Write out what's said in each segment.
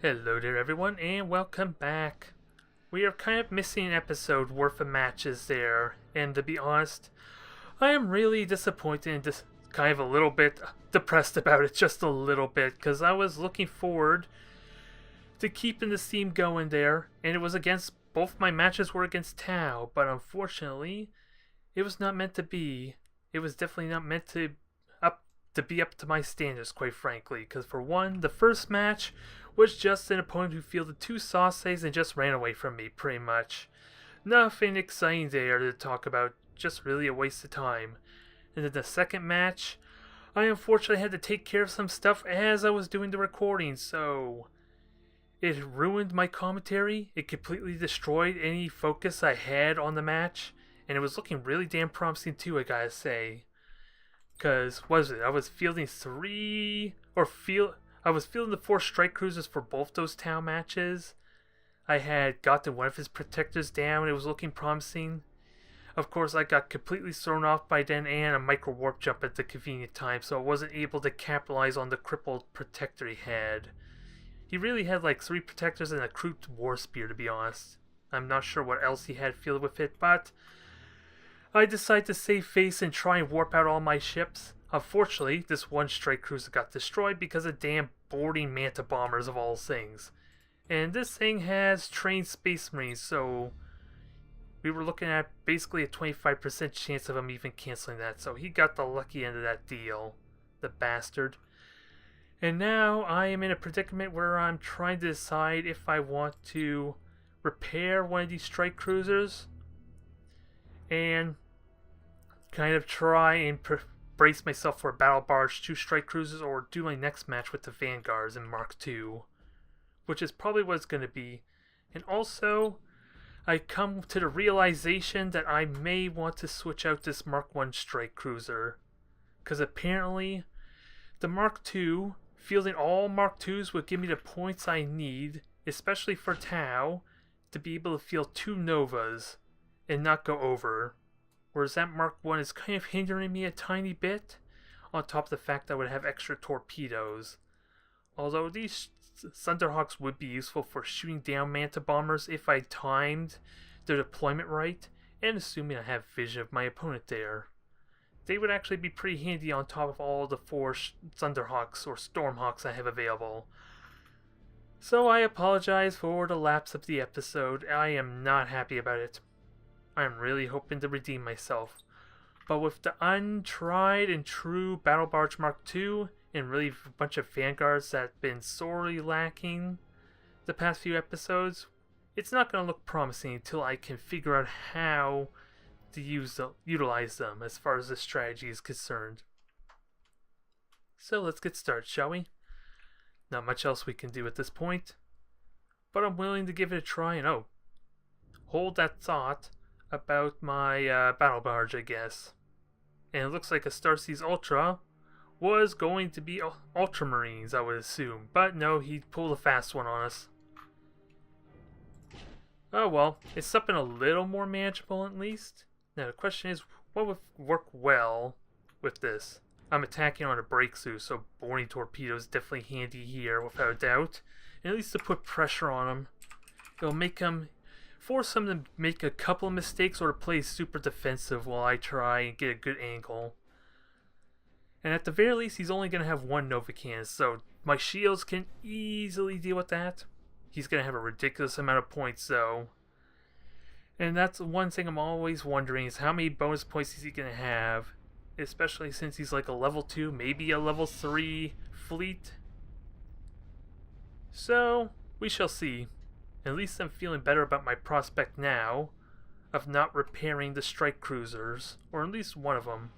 Hello there everyone and welcome back. We are kind of missing an episode worth of matches there, and to be honest, I am really disappointed and just kind of a little bit depressed about it, just a little bit, because I was looking forward to keeping the theme going there, and it was against, both my matches were against Tao, but unfortunately, it was not meant to be. It was definitely not meant to be up to my standards, quite frankly, because for one, the first match was just an opponent who fielded two sauces and just ran away from me, pretty much. Nothing exciting there to talk about, just really a waste of time. And then the second match, I unfortunately had to take care of some stuff as I was doing the recording, so it ruined my commentary. It completely destroyed any focus I had on the match, and it was looking really damn promising too, I gotta say. Because, what was it? I was fielding the four strike cruisers for both those Tao matches. I had gotten one of his protectors down. It was looking promising. Of course, I got completely thrown off by Den and a micro warp jump at the convenient time, so I wasn't able to capitalize on the crippled protector he had. He really had like 3 protectors and a crude war spear, to be honest. I'm not sure what else he had fielded with it, but I decided to save face and try and warp out all my ships. Unfortunately, this one strike cruiser got destroyed because of damn boarding manta bombers of all things. And this thing has trained space marines, so we were looking at basically a 25% chance of him even canceling that. So he got the lucky end of that deal, the bastard. And now I am in a predicament where I'm trying to decide if I want to repair one of these strike cruisers and kind of try and brace myself for a battle barge, 2 strike cruisers, or do my next match with the Vanguards in Mark II, which is probably what it's going to be. And also, I come to the realization that I may want to switch out this Mark I strike cruiser, because apparently the Mark II, fielding all Mark IIs would give me the points I need, especially for Tau, to be able to field 2 Novas and not go over. Whereas that Mark I is kind of hindering me a tiny bit, on top of the fact that I would have extra torpedoes. Although these Thunderhawks would be useful for shooting down Manta Bombers if I timed their deployment right, and assuming I have vision of my opponent there. They would actually be pretty handy on top of all the 4 Thunderhawks or Stormhawks I have available. So I apologize for the lapse of the episode. I am not happy about it. I'm really hoping to redeem myself. But with the untried and true Battle Barge Mark II and really a bunch of Vanguards that have been sorely lacking the past few episodes, it's not going to look promising until I can figure out how to utilize them as far as the strategy is concerned. So let's get started, shall we? Not much else we can do at this point, but I'm willing to give it a try, and hold that thought about my battle barge, I guess. And it looks like a Starseas Ultra was going to be Ultramarines, I would assume. But no, he pulled a fast one on us. Oh well, it's something a little more manageable at least. Now the question is, what would work well with this? I'm attacking on a breakthrough, so boarding torpedoes definitely handy here, without a doubt. And at least to put pressure on him. It'll make him force him to make a couple of mistakes or to play super defensive while I try and get a good angle. And at the very least, he's only going to have 1 Nova Cannon, so my shields can easily deal with that. He's going to have a ridiculous amount of points, though. And that's one thing I'm always wondering, is how many bonus points is he going to have? Especially since he's like a level 2, maybe a level 3 fleet. So, we shall see. At least I'm feeling better about my prospect now of not repairing the strike cruisers, or at least one of them.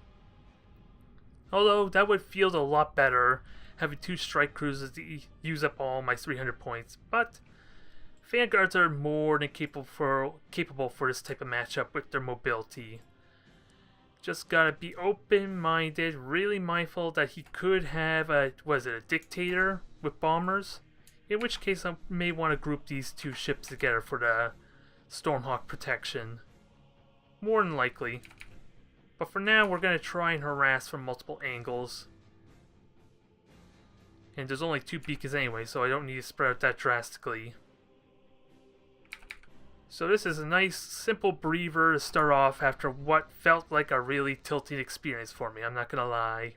Although that would feel a lot better having 2 strike cruisers to use up all my 300 points, but Vanguards are more than capable for this type of matchup with their mobility. Just gotta be open-minded, really mindful that he could have a dictator with bombers? In which case I may want to group these 2 ships together for the Stormhawk protection. More than likely. But for now, we're going to try and harass from multiple angles. And there's only 2 beacons anyway, so I don't need to spread out that drastically. So this is a nice, simple breather to start off after what felt like a really tilting experience for me. I'm not gonna lie.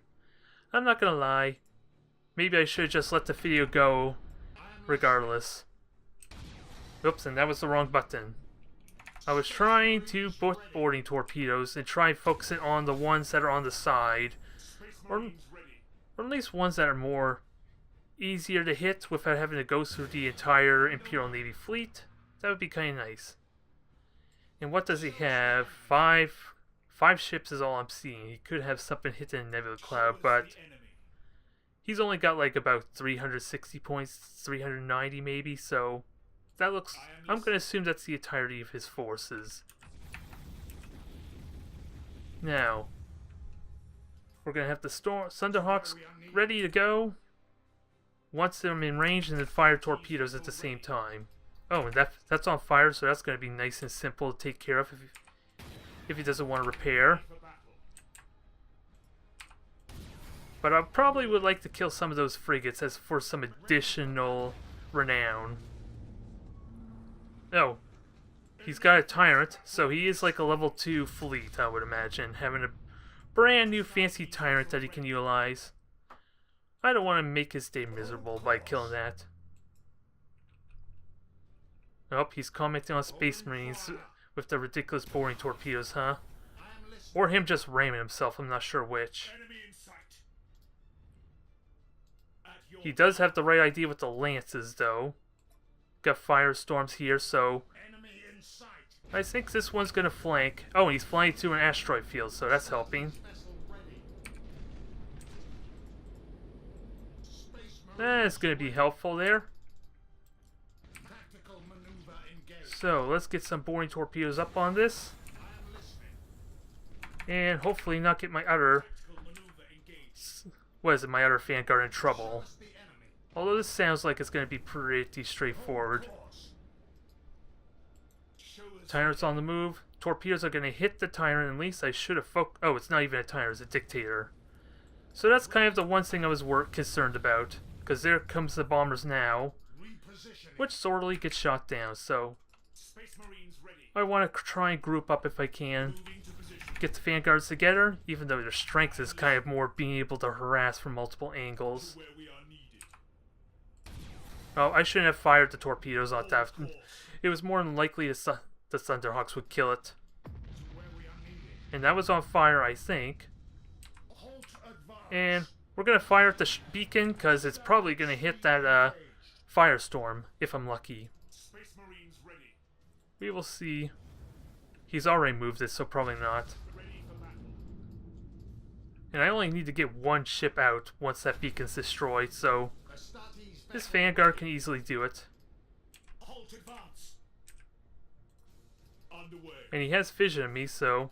I'm not gonna lie. Maybe I should just let the video go regardless. Oops, and that was the wrong button. I was trying to put boarding torpedoes and try focusing on the ones that are on the side. Or at least ones that are more easier to hit without having to go through the entire Imperial Navy fleet. That would be kind of nice. And what does he have? Five ships is all I'm seeing. He could have something hitting in Nebula Cloud, but he's only got like about 360 points, 390 maybe, so that looks... I'm going to assume that's the entirety of his forces. Now, we're going to have the Thunderhawks ready to go once they're in range, and then fire torpedoes at the same time. Oh, and that's on fire, so that's going to be nice and simple to take care of if he doesn't want to repair. But I probably would like to kill some of those frigates as for some additional renown. Oh, he's got a Tyrant, so he is like a level 2 fleet, I would imagine, having a brand new fancy Tyrant that he can utilize. I don't want to make his day miserable by killing that. Nope, he's commenting on Space Marines with the ridiculous boring torpedoes, huh? Or him just ramming himself, I'm not sure which. He does have the right idea with the lances, though. Got firestorms here, so I think this one's gonna flank. Oh, and he's flying through an asteroid field, so that's helping. That's gonna be helpful there. So let's get some boring torpedoes up on this, and hopefully not get my other my other Vanguard in trouble. Although this sounds like it's going to be pretty straightforward. Tyrant's on the move. Torpedoes are going to hit the Tyrant. At least I should have focused. Oh, it's not even a Tyrant, it's a Dictator. So that's kind of the one thing I was concerned about. Because there comes the bombers now, which sorely gets shot down. So I want to try and group up if I can. Get the Vanguards together, even though their strength is kind of more being able to harass from multiple angles. Oh, I shouldn't have fired the torpedoes on that. It was more than likely the Thunderhawks would kill it. And that was on fire, I think. And we're going to fire at the beacon, because it's probably going to hit that firestorm, if I'm lucky. We will see. He's already moved it, so probably not. And I only need to get one ship out once that beacon's destroyed, so this Vanguard can easily do it. And he has vision of me, so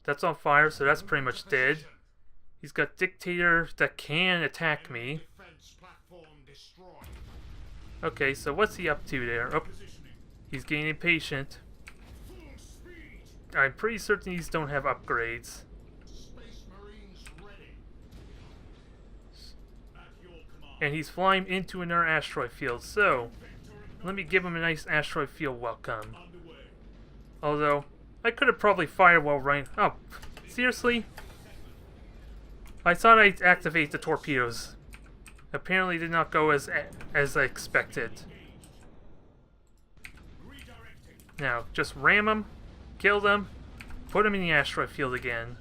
that's on fire, so that's pretty much dead. He's got Dictator that can attack me. Okay, so what's he up to there? Oh, he's getting impatient. I'm pretty certain these don't have upgrades. And he's flying into another asteroid field, so let me give him a nice asteroid field welcome. Although, I could have probably fired while running. Oh, seriously? I thought I'd activate the torpedoes. Apparently did not go as I expected. Now, just ram them, kill them, put them in the asteroid field again.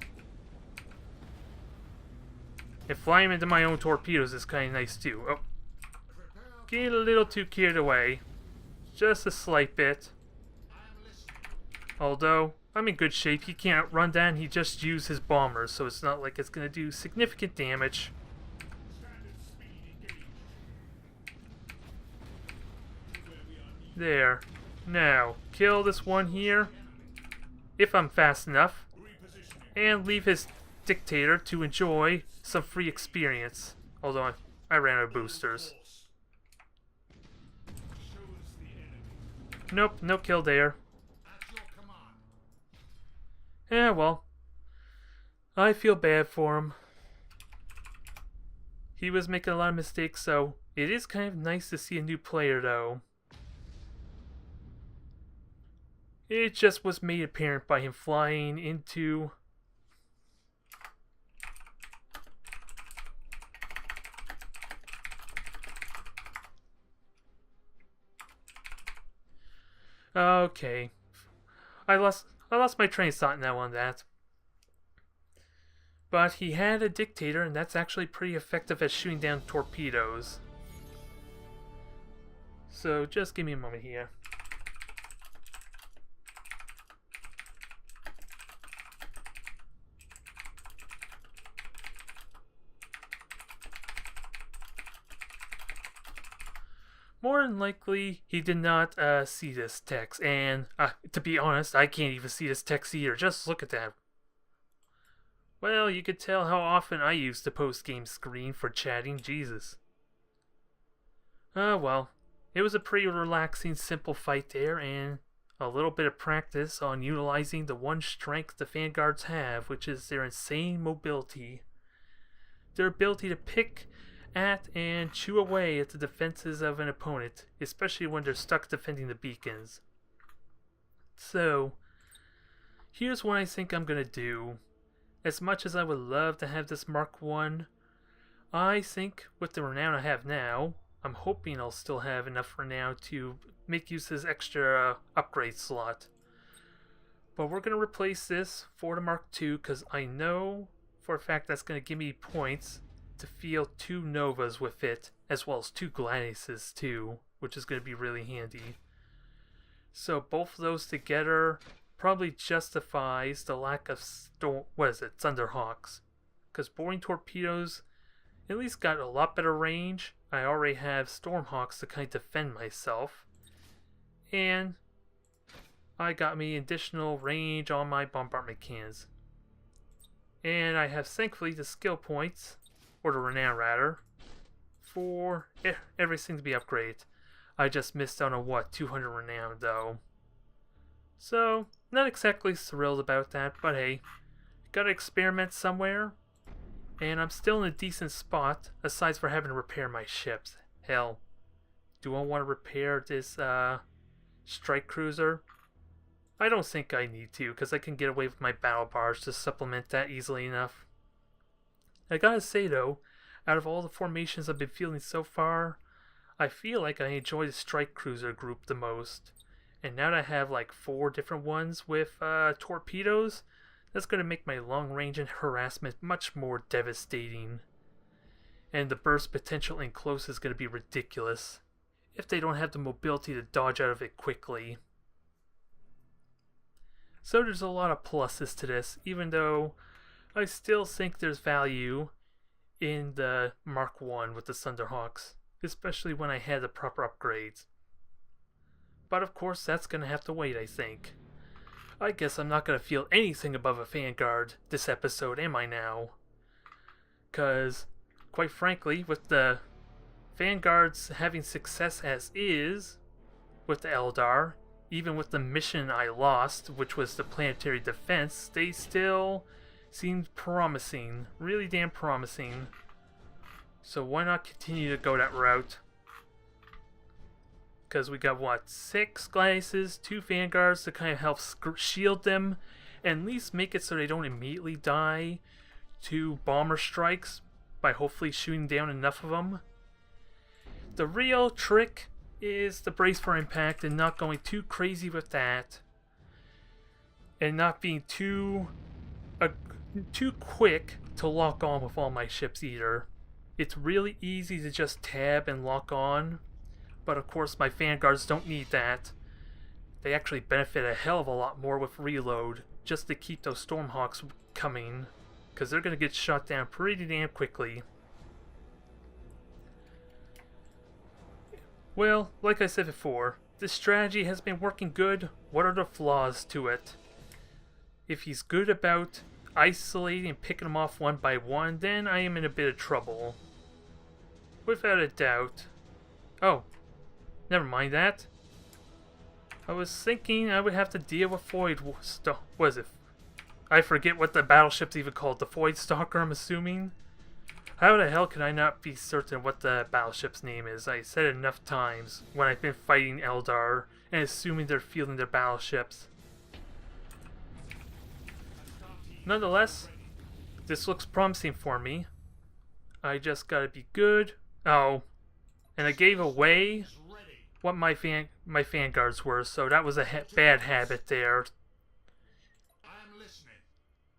And fly them into my own torpedoes is kind of nice too. Oh, getting a little too carried away. Just a slight bit. Although, I'm in good shape. He can't run down. He just used his bombers, so it's not like it's going to do significant damage. There. Now, kill this one here, if I'm fast enough, and leave his Dictator to enjoy some free experience. Although I ran out of boosters. Nope, no kill there. Yeah, well, I feel bad for him. He was making a lot of mistakes, so it is kind of nice to see a new player, though. It just was made apparent by him flying into... Okay. I lost my train of thought now on that. But he had a dictator, and that's actually pretty effective at shooting down torpedoes. So just give me a moment here. More than likely, he did not see this text, and to be honest, I can't even see this text either. Just look at that. Well, you could tell how often I use the post-game screen for chatting, Jesus. Well, it was a pretty relaxing, simple fight there, and a little bit of practice on utilizing the one strength the Vanguards have, which is their insane mobility. Their ability to pick at and chew away at the defenses of an opponent, especially when they're stuck defending the beacons. So, here's what I think I'm going to do. As much as I would love to have this Mark 1, I think with the renown I have now, I'm hoping I'll still have enough renown to make use of this extra upgrade slot. But we're going to replace this for the Mark 2 because I know for a fact that's going to give me points to field 2 Novas with it, as well as 2 Gladiuses too, which is going to be really handy. So both of those together probably justifies the lack of Thunderhawks. Because boring torpedoes at least got a lot better range. I already have Stormhawks to kind of defend myself. And I got me additional range on my bombardment cannons. And I have thankfully the skill points, or the renown rather, for everything to be upgraded. I just missed out on 200 renown though. So, not exactly thrilled about that, but hey, gotta experiment somewhere. And I'm still in a decent spot, aside for having to repair my ships. Hell, do I want to repair this strike cruiser? I don't think I need to, because I can get away with my battle barge to supplement that easily enough. I gotta say though, out of all the formations I've been fielding so far, I feel like I enjoy the strike cruiser group the most. And now that I have like 4 different ones with torpedoes, that's going to make my long range and harassment much more devastating. And the burst potential in close is going to be ridiculous if they don't have the mobility to dodge out of it quickly. So there's a lot of pluses to this, even though I still think there's value in the Mark 1 with the Thunderhawks, especially when I had the proper upgrades. But of course, that's going to have to wait, I think. I guess I'm not going to feel anything above a Vanguard this episode, am I now? Because, quite frankly, with the Vanguards having success as is, with the Eldar, even with the mission I lost, which was the planetary defense, they still seemed promising. Really damn promising. So why not continue to go that route? Because we got, 6 Gladiuses, 2 Vanguards to kind of help shield them, and at least make it so they don't immediately die to bomber strikes by hopefully shooting down enough of them. The real trick is the brace for impact and not going too crazy with that. And not being too quick to lock on with all my ships either. It's really easy to just tab and lock on. But of course my Vanguards don't need that. They actually benefit a hell of a lot more with reload, just to keep those Stormhawks coming, because they're going to get shot down pretty damn quickly. Well, like I said before, this strategy has been working good. What are the flaws to it? If he's good about isolating and picking them off one by one, then I am in a bit of trouble. Without a doubt. Oh. Never mind that. I was thinking I would have to deal with Void... What is it? I forget what the battleship's even called. The Void Stalker, I'm assuming? How the hell can I not be certain what the battleship's name is? I said it enough times when I've been fighting Eldar and assuming they're fielding their battleships. Nonetheless, this looks promising for me. I just gotta be good. Oh, and I gave away what my vanguards were, so that was a bad habit there.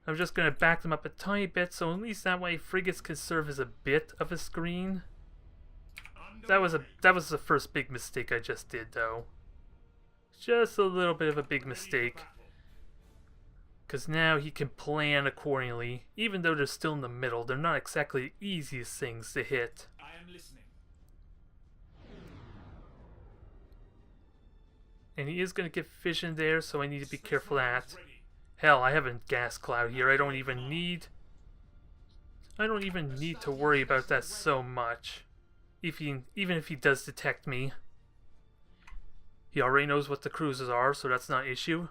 I'm just gonna back them up a tiny bit, so at least that way frigates can serve as a bit of a screen. That was the first big mistake I just did, though. Just a little bit of a big mistake. Because now he can plan accordingly. Even though they're still in the middle, they're not exactly the easiest things to hit. And he is going to get fission there, so I need to be careful of that. Hell, I have a gas cloud here. I don't even need to worry about that so much. Even if he does detect me. He already knows what the cruisers are, so that's not an issue.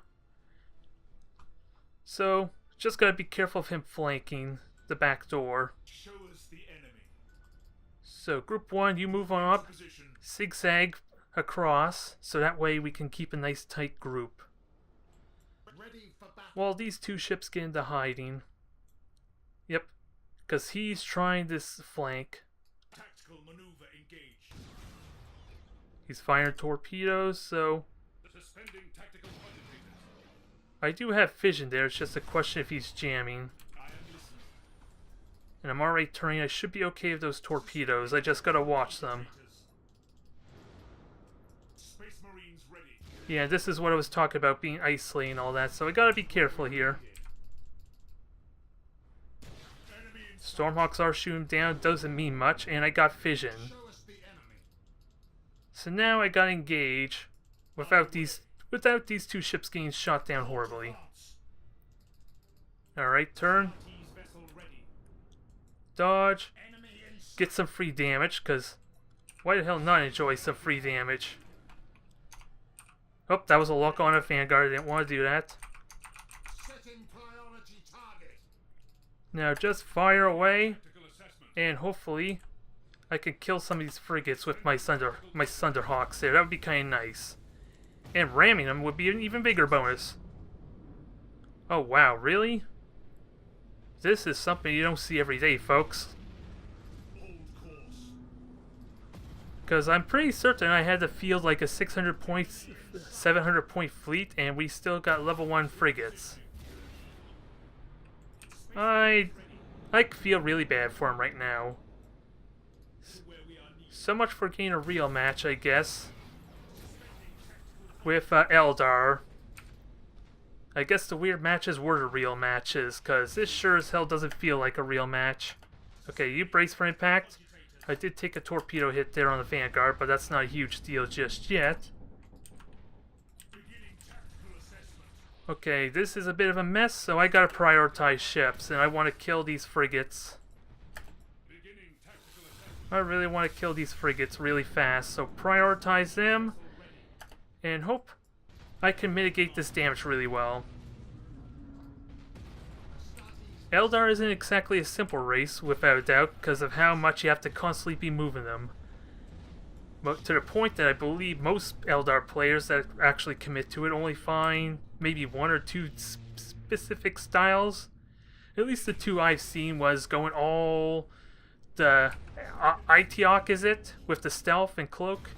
So, just gotta be careful of him flanking the back door. So, Group 1, you move on up, zigzag across, so that way we can keep a nice tight group. While these two ships get into hiding. Yep, because he's trying this flank. He's firing torpedoes, so I do have fission there. It's just a question if he's jamming. And I'm already turning. I should be okay with those torpedoes. I just gotta watch them. Yeah, this is what I was talking about, being isolated and all that, so I gotta be careful here. Stormhawks are shooting down, doesn't mean much, and I got fission. So now I gotta engage without these two ships getting shot down horribly. Alright, turn. Dodge. Get some free damage, because why the hell not enjoy some free damage? Oh, that was a lock on a Vanguard. I didn't want to do that. Now just fire away, and hopefully I can kill some of these frigates with my Thunderhawks there. That would be kind of nice. And ramming them would be an even bigger bonus. Oh wow, really? This is something you don't see every day, folks. Because I'm pretty certain I had to field like a 600 points, 700 point fleet, and we still got level 1 frigates. I feel really bad for him right now. So much for getting a real match, I guess. With Eldar. I guess the weird matches were the real matches, because this sure as hell doesn't feel like a real match. Okay, you brace for impact. I did take a torpedo hit there on the Vanguard, but that's not a huge deal just yet. Okay, this is a bit of a mess, so I gotta prioritize ships, and I want to kill these frigates. I really want to kill these frigates really fast, so prioritize them, and hope I can mitigate this damage really well. Eldar isn't exactly a simple race, without a doubt, because of how much you have to constantly be moving them. But to the point that I believe most Eldar players that actually commit to it only find maybe 1 or 2 specific styles. At least the 2 I've seen was going all the Itiok, is it? With the stealth and cloak.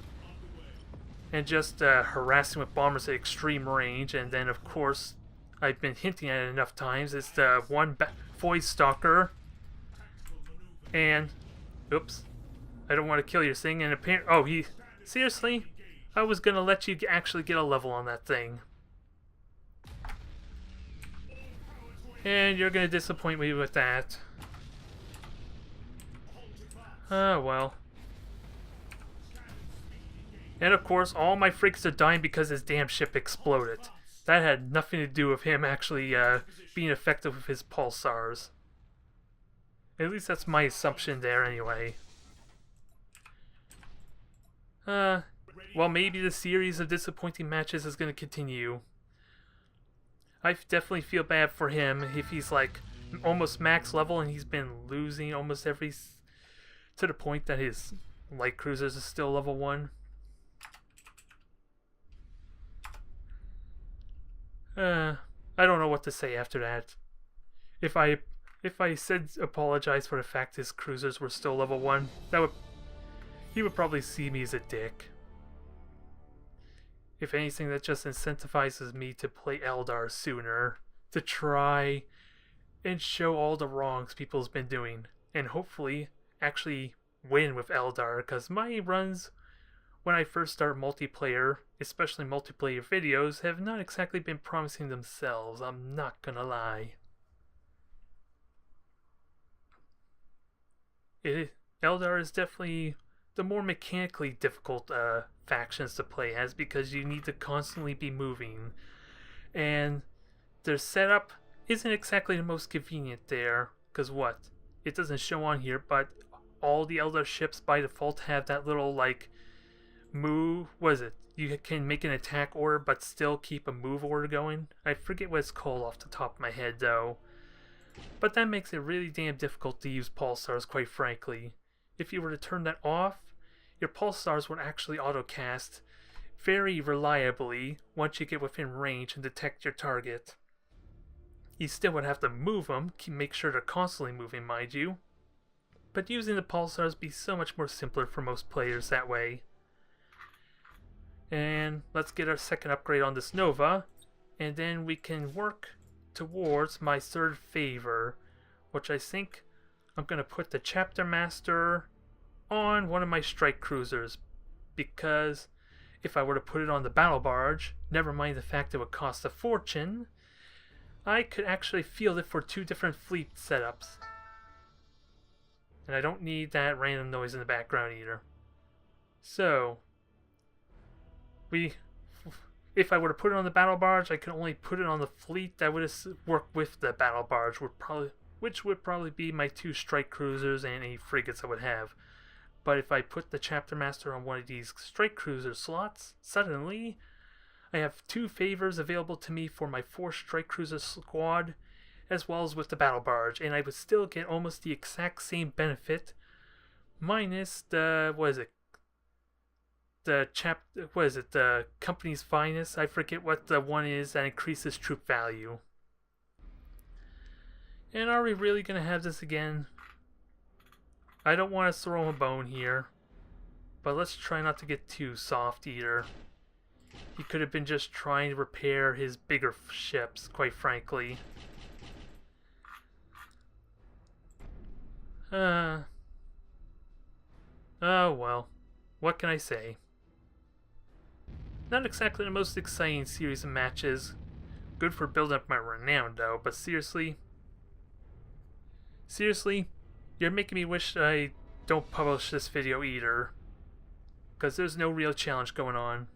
And just harassing with bombers at extreme range. And then of course, I've been hinting at it enough times, it's the one Void Stalker. And, oops, I don't want to kill your thing. And apparently, oh, seriously? I was gonna let you actually get a level on that thing. And you're gonna disappoint me with that. Oh, well. And of course, all my frigates are dying because his damn ship exploded. That had nothing to do with him actually being effective with his pulsars. At least that's my assumption there anyway. Well, maybe the series of disappointing matches is going to continue. I definitely feel bad for him if he's like almost max level and he's been losing almost every to the point that his light cruisers is still level 1. I don't know what to say after that. If I said apologize for the fact his cruisers were still level 1, he would probably see me as a dick. If anything, that just incentivizes me to play Eldar sooner, to try and show all the wrongs people's been doing, and hopefully actually win with Eldar, because my runs when I first start multiplayer, especially multiplayer videos, have not exactly been promising themselves, I'm not gonna lie. Eldar is definitely the more mechanically difficult factions to play as, because you need to constantly be moving, and their setup isn't exactly the most convenient there, because it doesn't show on here, but all the Eldar ships by default have that little move, you can make an attack order but still keep a move order going. I forget what it's called off the top of my head though, but that makes it really damn difficult to use pulsars, quite frankly. If you were to turn that off, your pulsars would actually autocast very reliably once you get within range and detect your target. You still would have to move them, make sure they're constantly moving, mind you, but using the pulsars would be so much more simpler for most players that way. And let's get our second upgrade on this Nova, and then we can work towards my third favor, which I think I'm going to put the Chapter Master on one of my strike cruisers, because if I were to put it on the battle barge, never mind the fact it would cost a fortune, I could actually field it for 2 different fleet setups. And I don't need that random noise in the background either. So, if I were to put it on the battle barge, I could only put it on the fleet that would work with the battle barge, which would probably be my 2 strike cruisers and any frigates I would have. But if I put the Chapter Master on one of these strike cruiser slots, suddenly I have 2 favors available to me for my 4 strike cruiser squad, as well as with the battle barge, and I would still get almost the exact same benefit, minus the the company's finest. I forget what the one is that increases troop value. And are we really gonna have this again? I don't want to throw him a bone here, but let's try not to get too soft either. He could have been just trying to repair his bigger ships, quite frankly. Oh well, what can I say? Not exactly the most exciting series of matches. Good for building up my renown though, but seriously, you're making me wish I don't publish this video either, because there's no real challenge going on.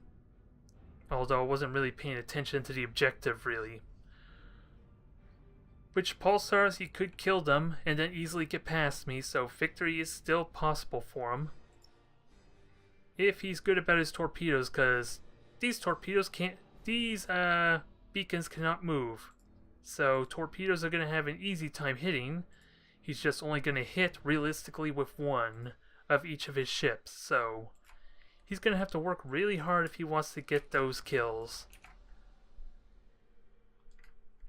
Although I wasn't really paying attention to the objective really. Which pulsars, he could kill them and then easily get past me, so victory is still possible for him. If he's good about his torpedoes, because these beacons cannot move. So torpedoes are going to have an easy time hitting. He's just only going to hit realistically with 1 of each of his ships, so he's going to have to work really hard if he wants to get those kills.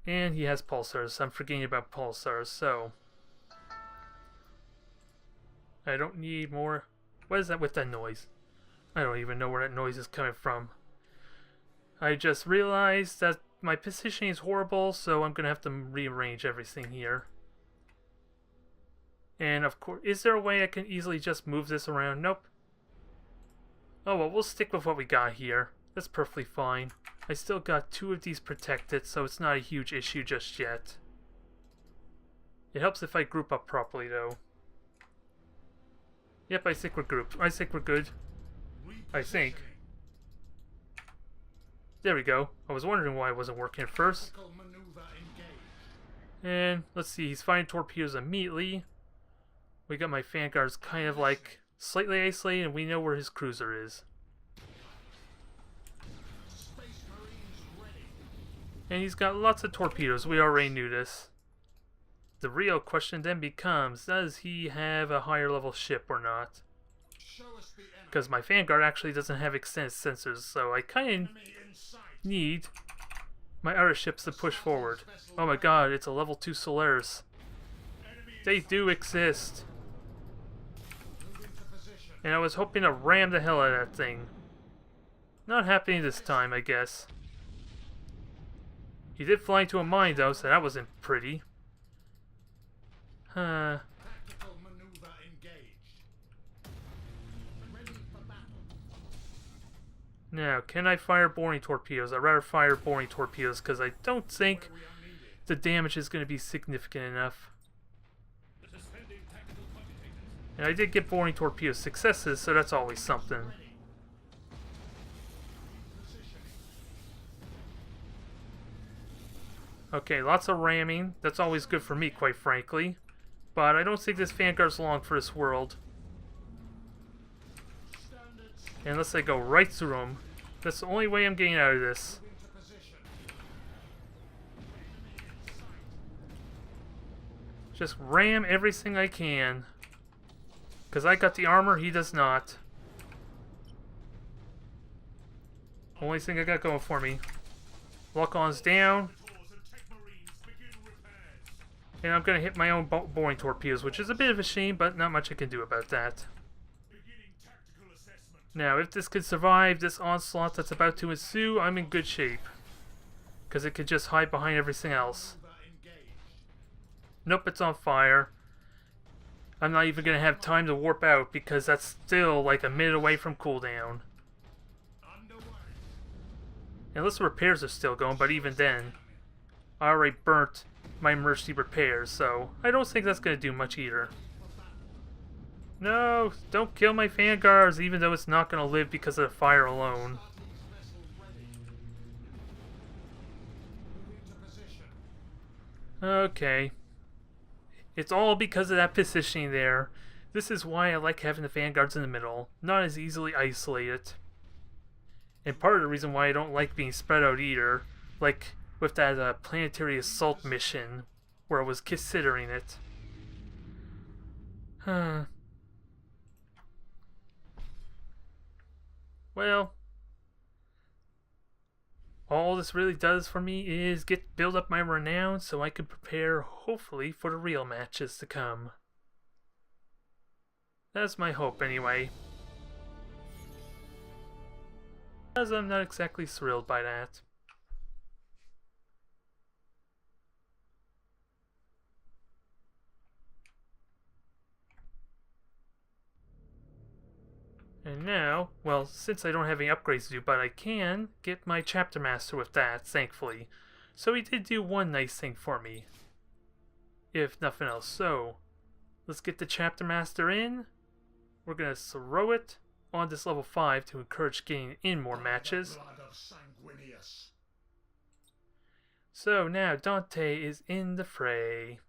And he has pulsars. I'm forgetting about pulsars, so I don't need more. What is that with that noise? I don't even know where that noise is coming from. I just realized that my positioning is horrible, so I'm going to have to rearrange everything here. And of course, is there a way I can easily just move this around? Nope. Oh well, we'll stick with what we got here. That's perfectly fine. I still got 2 of these protected, so it's not a huge issue just yet. It helps if I group up properly though. Yep, I think we're grouped. I think we're good. I think. There we go. I was wondering why it wasn't working at first. And let's see, he's firing torpedoes immediately. We got my Vanguards kind of like slightly isolated, and we know where his cruiser is. And he's got lots of torpedoes. We already knew this. the real question then becomes, does he have a higher level ship or not? Because my Vanguard actually doesn't have extended sensors, so I kind of need my other ships to push forward. Oh my god, it's a level 2 Solaris. They do exist. And I was hoping to ram the hell out of that thing. Not happening this time, I guess. He did fly into a mine though, so that wasn't pretty. Huh. Now, can I fire boring torpedoes? I'd rather fire boring torpedoes because I don't think the damage is going to be significant enough. And I did get boring torpedo successes, so that's always something. Okay, lots of ramming. That's always good for me, quite frankly. But I don't think this Vanguard's long for this world. Unless I go right through them. That's the only way I'm getting out of this. Just ram everything I can. Because I got the armor, he does not. Only thing I got going for me. Lock-on's down. And I'm going to hit my own boring torpedoes, which is a bit of a shame, but not much I can do about that. Now, if this could survive this onslaught that's about to ensue, I'm in good shape. Because it could just hide behind everything else. Nope, it's on fire. I'm not even going to have time to warp out because that's still like a minute away from cooldown. Unless the repairs are still going, but even then, I already burnt my emergency repairs, so I don't think that's going to do much either. No, don't kill my Vanguards, even though it's not going to live because of the fire alone. Okay. It's all because of that positioning there. This is why I like having the Vanguards in the middle, not as easily isolated. And part of the reason why I don't like being spread out either, like with that planetary assault mission, where I was considering it. Well, all this really does for me is build up my renown so I can prepare, hopefully, for the real matches to come. That's my hope, anyway. As I'm not exactly thrilled by that. And now, well, since I don't have any upgrades to do, but I can get my Chapter Master with that, thankfully. So he did do one nice thing for me. If nothing else. So, let's get the Chapter Master in. We're going to throw it on this level 5 to encourage getting in more matches. So now Dante is in the fray.